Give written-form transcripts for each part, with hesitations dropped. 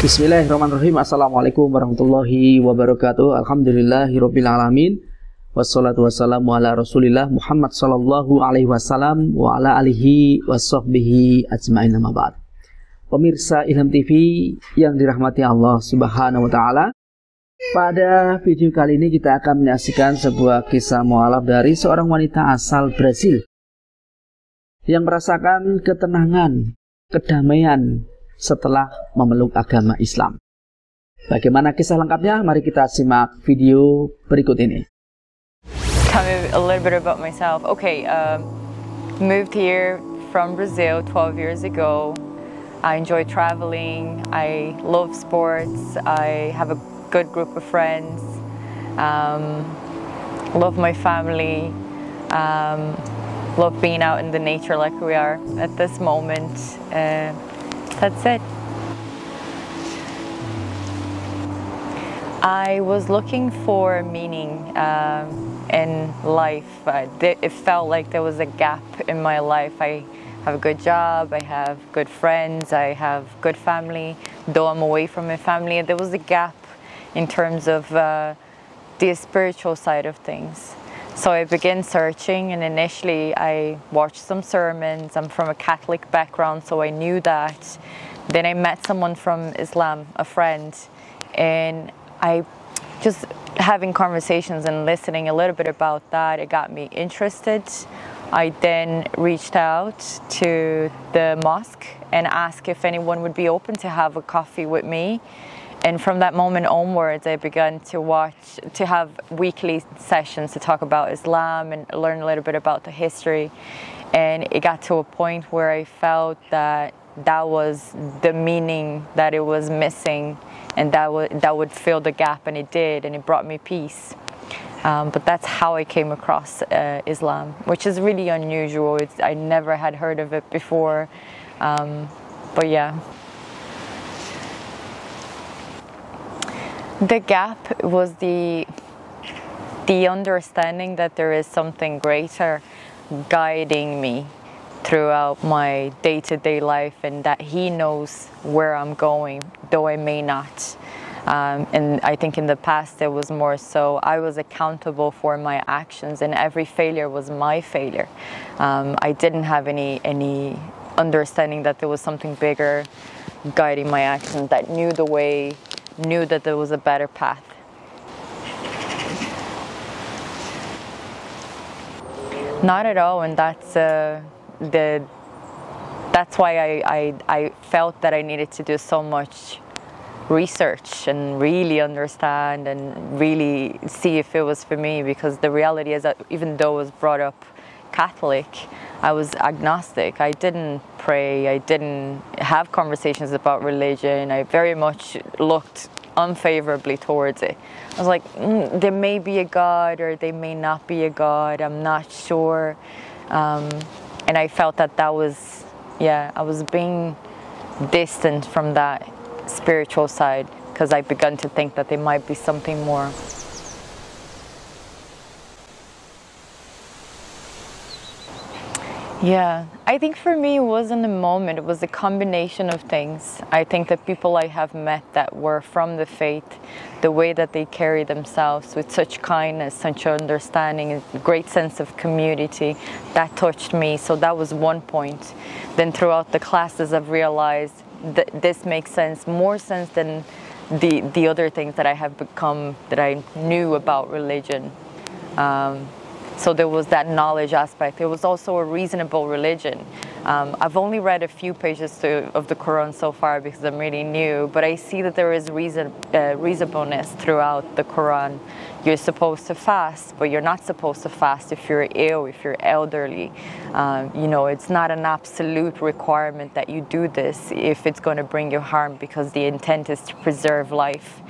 Bismillahirrahmanirrahim. Assalamualaikum warahmatullahi wabarakatuh. Alhamdulillahirabbil alamin. Wassalatu wassalamu ala Rasulillah Muhammad sallallahu alaihi wasallam wa ala alihi washabbihi ajmain, amma ba'd. Pemirsa Ilham TV yang dirahmati Allah Subhanahu wa taala. Pada video kali ini kita akan menyaksikan sebuah kisah mu'alaf dari seorang wanita asal Brasil yang merasakan ketenangan, kedamaian setelah memeluk agama Islam. Bagaimana kisah lengkapnya? Mari kita simak video berikut ini. Tell me a little bit about myself. Okay, moved here from Brazil 12 years ago. I enjoy traveling. I love sports. I have a good group of friends. Love my family. Love being out in the nature like we are at this moment. That's it. I was looking for meaning in life. It felt like there was a gap in my life. I have a good job, I have good friends, I have good family. Though I'm away from my family, there was a gap in terms of the spiritual side of things. So I began searching, and initially I watched some sermons. I'm from a Catholic background, so I knew that. Then I met someone from Islam, a friend, and I just having conversations and listening a little bit about that, it got me interested. I then reached out to the mosque and asked if anyone would be open to have a coffee with me. And from that moment onwards, I began to have weekly sessions to talk about Islam and learn a little bit about the history. And it got to a point where I felt that that was the meaning that it was missing, and that would fill the gap, and it did, and it brought me peace. But that's how I came across Islam, which is really unusual. I never had heard of it before, but yeah. The gap was the understanding that there is something greater guiding me throughout my day-to-day life, and that He knows where I'm going, though I may not. And I think in the past it was more so I was accountable for my actions, and every failure was my failure. I didn't have any understanding that there was something bigger guiding my actions, that knew the way, knew that there was a better path. Not at all, and that's why I felt that I needed to do so much research and really understand and really see if it was for me, because the reality is that even though I was brought up Catholic, I was agnostic. I didn't pray, I didn't have conversations about religion. I very much looked unfavorably towards it. I was like, there may be a God or there may not be a God, I'm not sure. And I felt that was, I was being distant from that spiritual side, because I began to think that there might be something more. Yeah, I think for me it wasn't a moment, it was a combination of things. I think the people I have met that were from the faith, the way that they carry themselves with such kindness, such understanding, a great sense of community, that touched me. So that was one point. Then throughout the classes I've realized that this makes sense, more sense than the other things that I have become, that I knew about religion. So there was that knowledge aspect. There was also a reasonable religion. I've only read a few pages of the Quran so far because I'm really new, but I see that there is reasonableness throughout the Quran. You're supposed to fast, but you're not supposed to fast if you're ill, if you're elderly. It's not an absolute requirement that you do this if it's going to bring you harm, because the intent is to preserve life.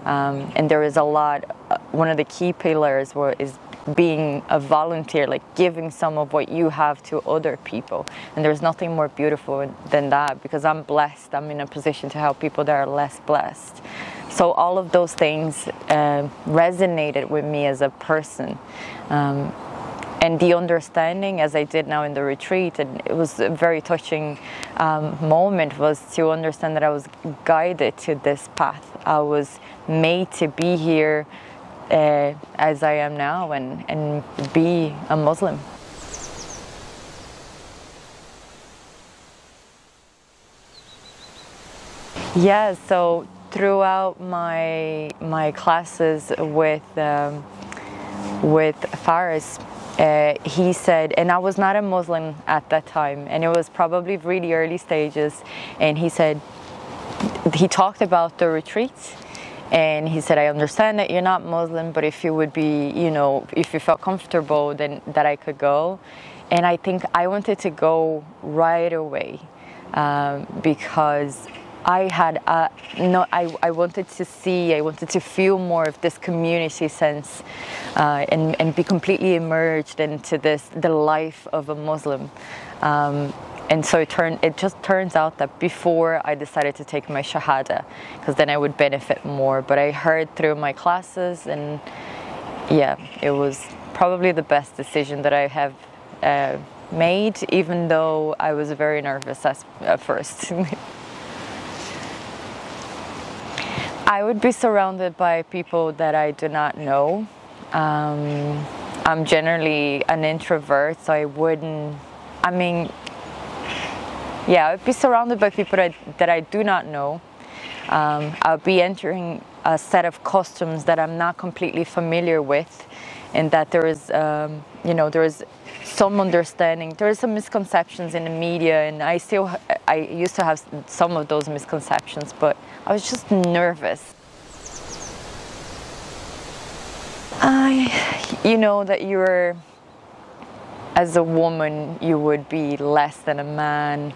And there is a lot, one of the key pillars is being a volunteer, like giving some of what you have to other people. And there's nothing more beautiful than that, because I'm blessed. I'm in a position to help people that are less blessed. So all of those things resonated with me as a person. and the understanding, as I did now in the retreat, and it was a very touching moment, was to understand that I was guided to this path. I was made to be here as I am now and be a Muslim. Yeah, so throughout my classes with Faris, he said, and I was not a Muslim at that time, and it was probably really early stages, and he said, he talked about the retreat, and he said, I understand that you're not Muslim, but if you would be, you know, if you felt comfortable, then that I could go. And I think I wanted to go right away because I had I wanted to see, I wanted to feel more of this community sense and be completely immersed into the life of a Muslim. And so it just turns out that before I decided to take my Shahada, because then I would benefit more. But I heard through my classes, and yeah, it was probably the best decision that I have made, even though I was very nervous at first. I would be surrounded by people that I do not know. I'm generally an introvert, so I would be surrounded by people that I do not know. I'll be entering a set of customs that I'm not completely familiar with, and that there is, there is some understanding. There are some misconceptions in the media, and I used to have some of those misconceptions, but I was just nervous. That as a woman, you would be less than a man.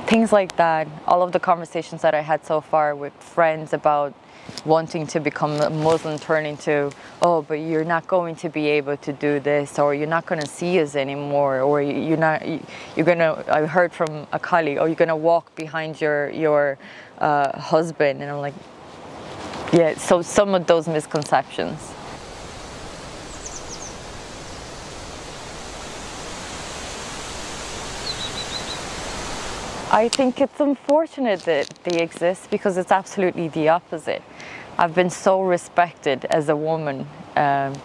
Things like that. All of the conversations that I had so far with friends about wanting to become a Muslim turn into, oh, but you're not going to be able to do this, or you're not going to see us anymore, or I heard from a colleague, oh, you're going to walk behind your husband, and I'm like, yeah, so some of those misconceptions. I think it's unfortunate that they exist, because it's absolutely the opposite. I've been so respected as a woman. I've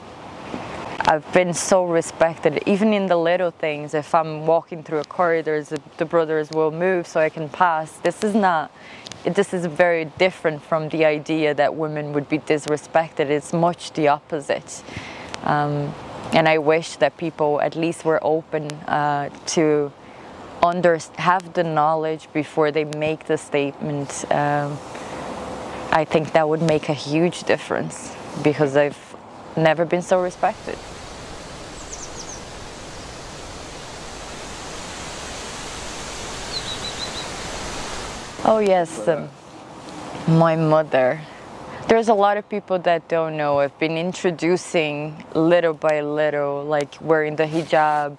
been so respected, even in the little things. If I'm walking through a corridor, the brothers will move so I can pass. This is very different from the idea that women would be disrespected. It's much the opposite. And I wish that people at least were open to have the knowledge before they make the statement. I think that would make a huge difference, because I've never been so respected. Oh yes, my mother. There's a lot of people that don't know. I've been introducing little by little, like wearing the hijab.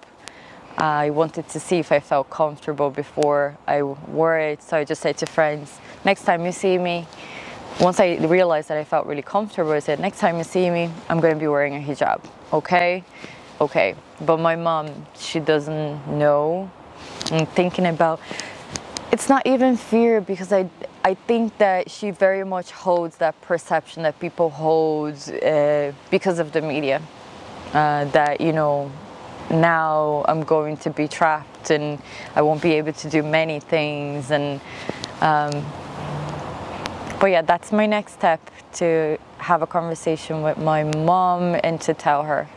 I wanted to see if I felt comfortable before I wore it, so I just said to friends, next time you see me, once I realized that I felt really comfortable, I said, next time you see me, I'm going to be wearing a hijab, okay? Okay. But my mom, she doesn't know. I'm thinking about, it's not even fear, because I think that she very much holds that perception that people hold because of the media, that, now I'm going to be trapped and I won't be able to do many things. And but yeah, that's my next step, to have a conversation with my mom and to tell her.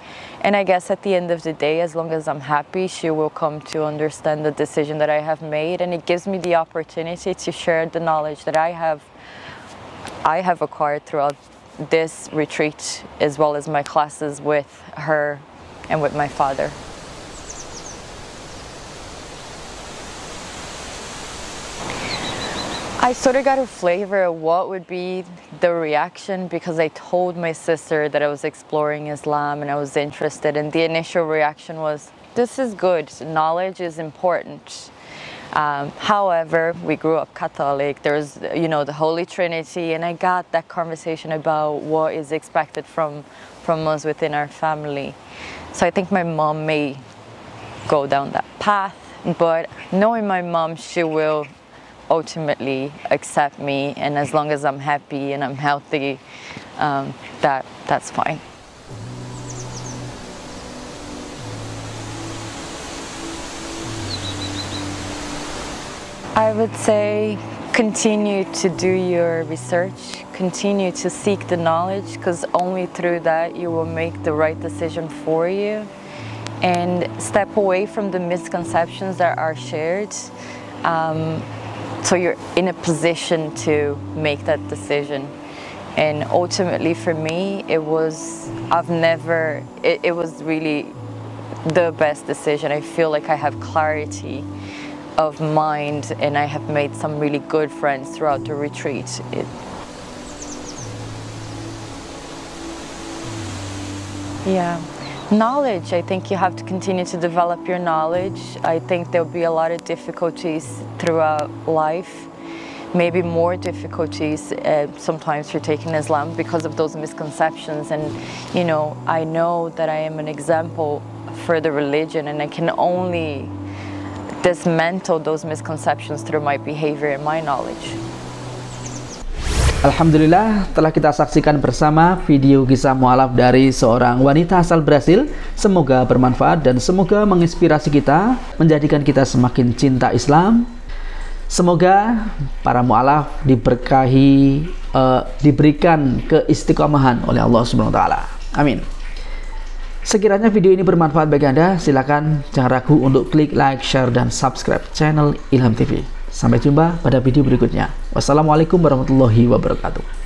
And I guess at the end of the day, as long as I'm happy, she will come to understand the decision that I have made, and it gives me the opportunity to share the knowledge that I have acquired throughout this retreat, as well as my classes with her and with my father. I sort of got a flavor of what would be the reaction, because I told my sister that I was exploring Islam and I was interested, and the initial reaction was, this is good, knowledge is important. However, we grew up Catholic, there's, the Holy Trinity, and I got that conversation about what is expected from from us within our family. So I think my mom may go down that path, but knowing my mom, she will ultimately accept me, and as long as I'm happy and I'm healthy, that's fine. I would say continue to do your research, continue to seek the knowledge, because only through that you will make the right decision for you, and step away from the misconceptions that are shared, so you're in a position to make that decision. And ultimately for me, it was really the best decision. I feel like I have clarity of mind, and I have made some really good friends throughout the retreat. Yeah, knowledge. I think you have to continue to develop your knowledge. I think there'll be a lot of difficulties throughout life, maybe more difficulties sometimes for taking Islam because of those misconceptions. And you know, I know that I am an example for the religion, and I can only dismantle those misconceptions through my behavior and my knowledge. Alhamdulillah, telah kita saksikan bersama video kisah mu'alaf dari seorang wanita asal Brasil. Semoga bermanfaat dan semoga menginspirasi kita, menjadikan kita semakin cinta Islam. Semoga para mu'alaf diberkahi, diberikan keistiqomahan oleh Allah Subhanahu wa taala. Amin. Sekiranya video ini bermanfaat bagi Anda, silakan jangan ragu untuk klik like, share, dan subscribe channel Ilham TV. Sampai jumpa pada video berikutnya. Wassalamualaikum warahmatullahi wabarakatuh.